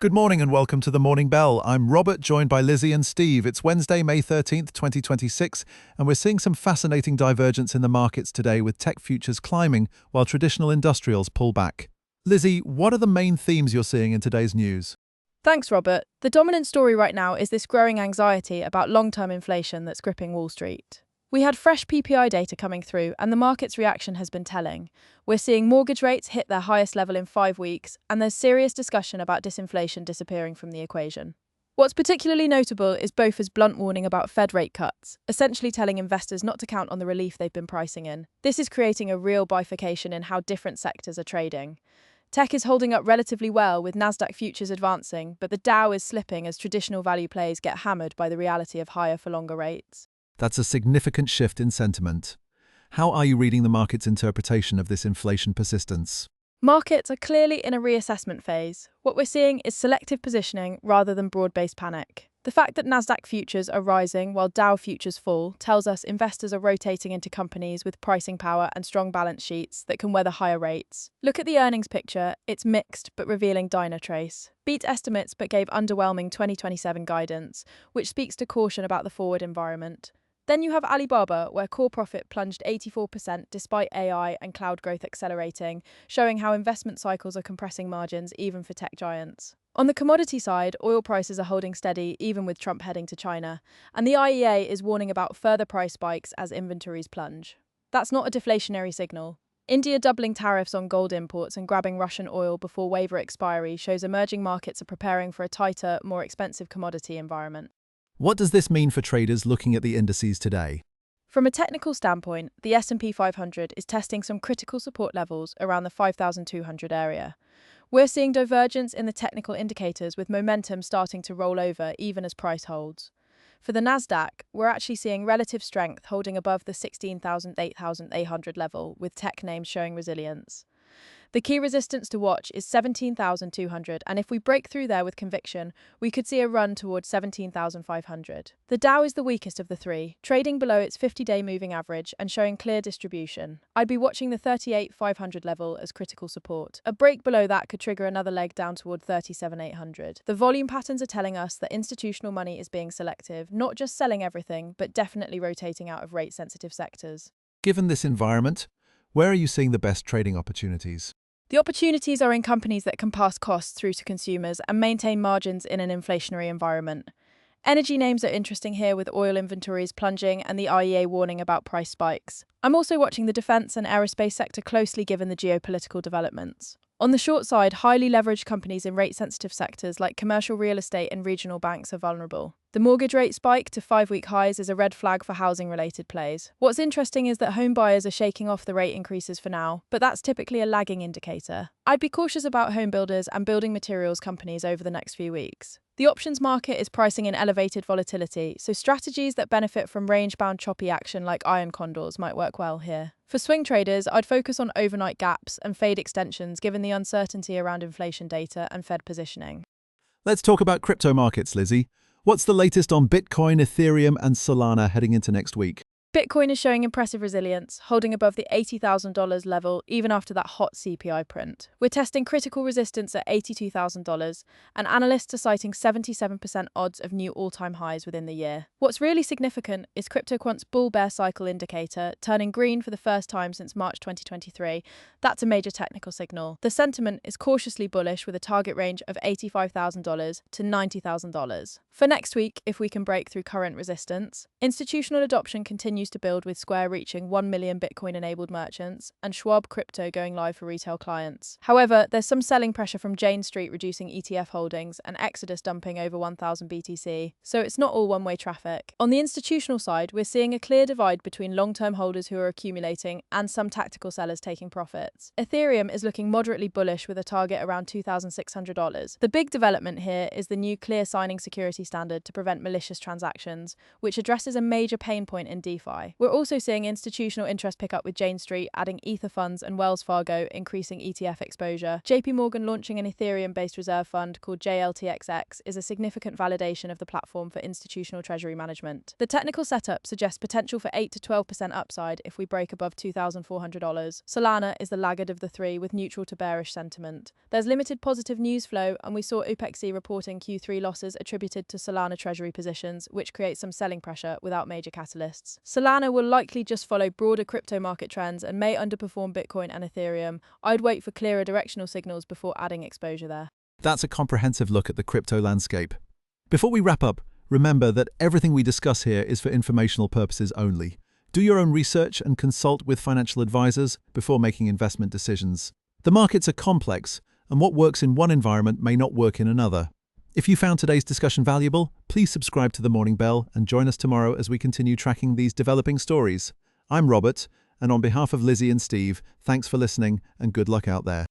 Good morning and welcome to the Morning Bell. I'm Robert, joined by Lizzie and Steve. It's Wednesday, May 13th, 2026, and we're seeing some fascinating divergence in the markets today with tech futures climbing while traditional industrials pull back. Lizzie, what are the main themes you're seeing in today's news? Thanks, Robert. The dominant story right now is this growing anxiety about long-term inflation that's gripping Wall Street. We had fresh PPI data coming through, and the market's reaction has been telling. We're seeing mortgage rates hit their highest level in 5 weeks, and there's serious discussion about disinflation disappearing from the equation. What's particularly notable is BofA's blunt warning about Fed rate cuts, essentially telling investors not to count on the relief they've been pricing in. This is creating a real bifurcation in how different sectors are trading. Tech is holding up relatively well, with Nasdaq futures advancing, but the Dow is slipping as traditional value plays get hammered by the reality of higher for longer rates. That's a significant shift in sentiment. How are you reading the market's interpretation of this inflation persistence? Markets are clearly in a reassessment phase. What we're seeing is selective positioning rather than broad-based panic. The fact that Nasdaq futures are rising while Dow futures fall tells us investors are rotating into companies with pricing power and strong balance sheets that can weather higher rates. Look at the earnings picture. It's mixed but revealing Dynatrace. Beat estimates but gave underwhelming 2027 guidance, which speaks to caution about the forward environment. Then you have Alibaba, where core profit plunged 84% despite AI and cloud growth accelerating, showing how investment cycles are compressing margins even for tech giants. On the commodity side, oil prices are holding steady even with Trump heading to China, and the IEA is warning about further price spikes as inventories plunge. That's not a deflationary signal. India doubling tariffs on gold imports and grabbing Russian oil before waiver expiry shows emerging markets are preparing for a tighter, more expensive commodity environment. What does this mean for traders looking at the indices today? From a technical standpoint, the S&P 500 is testing some critical support levels around the 5,200 area. We're seeing divergence in the technical indicators with momentum starting to roll over even as price holds. For the Nasdaq, we're actually seeing relative strength holding above the 16,000–8,800 level, with tech names showing resilience. The key resistance to watch is 17,200, and if we break through there with conviction, we could see a run towards 17,500. The Dow is the weakest of the three, trading below its 50-day moving average and showing clear distribution. I'd be watching the 38,500 level as critical support. A break below that could trigger another leg down toward 37,800. The volume patterns are telling us that institutional money is being selective, not just selling everything, but definitely rotating out of rate-sensitive sectors. Given this environment, where are you seeing the best trading opportunities? The opportunities are in companies that can pass costs through to consumers and maintain margins in an inflationary environment. Energy names are interesting here, with oil inventories plunging and the IEA warning about price spikes. I'm also watching the defense and aerospace sector closely given the geopolitical developments. On the short side, highly leveraged companies in rate-sensitive sectors like commercial real estate and regional banks are vulnerable. The mortgage rate spike to 5-week highs is a red flag for housing-related plays. What's interesting is that home buyers are shaking off the rate increases for now, but that's typically a lagging indicator. I'd be cautious about home builders and building materials companies over the next few weeks. The options market is pricing in elevated volatility, so strategies that benefit from range-bound choppy action like iron condors might work well here. For swing traders, I'd focus on overnight gaps and fade extensions given the uncertainty around inflation data and Fed positioning. Let's talk about crypto markets, Lizzie. What's the latest on Bitcoin, Ethereum, and Solana heading into next week? Bitcoin is showing impressive resilience, holding above the $80,000 level even after that hot CPI print. We're testing critical resistance at $82,000, and analysts are citing 77% odds of new all-time highs within the year. What's really significant is CryptoQuant's bull-bear cycle indicator turning green for the first time since March 2023. That's a major technical signal. The sentiment is cautiously bullish with a target range of $85,000 to $90,000. For next week, if we can break through current resistance, institutional adoption continues to build, with Square reaching 1 million Bitcoin-enabled merchants and Schwab Crypto going live for retail clients. However, there's some selling pressure from Jane Street reducing ETF holdings and Exodus dumping over 1,000 BTC, so it's not all one-way traffic. On the institutional side, we're seeing a clear divide between long-term holders who are accumulating and some tactical sellers taking profits. Ethereum is looking moderately bullish with a target around $2,600. The big development here is the new clear signing security standard to prevent malicious transactions, which addresses a major pain point in DeFi. DeFi. We're also seeing institutional interest pick up with Jane Street adding Ether funds and Wells Fargo increasing ETF exposure. JP Morgan launching an Ethereum-based reserve fund called JLTXX is a significant validation of the platform for institutional treasury management. The technical setup suggests potential for 8 to 12% upside if we break above $2,400. Solana is the laggard of the three with neutral to bearish sentiment. There's limited positive news flow, and we saw OPEC reporting Q3 losses attributed to Solana treasury positions, which creates some selling pressure without major catalysts. Solana will likely just follow broader crypto market trends and may underperform Bitcoin and Ethereum. I'd wait for clearer directional signals before adding exposure there. That's a comprehensive look at the crypto landscape. Before we wrap up, remember that everything we discuss here is for informational purposes only. Do your own research and consult with financial advisors before making investment decisions. The markets are complex, and what works in one environment may not work in another. If you found today's discussion valuable, please subscribe to The Morning Bell and join us tomorrow as we continue tracking these developing stories. I'm Robert, and on behalf of Lizzie and Steve, thanks for listening and good luck out there.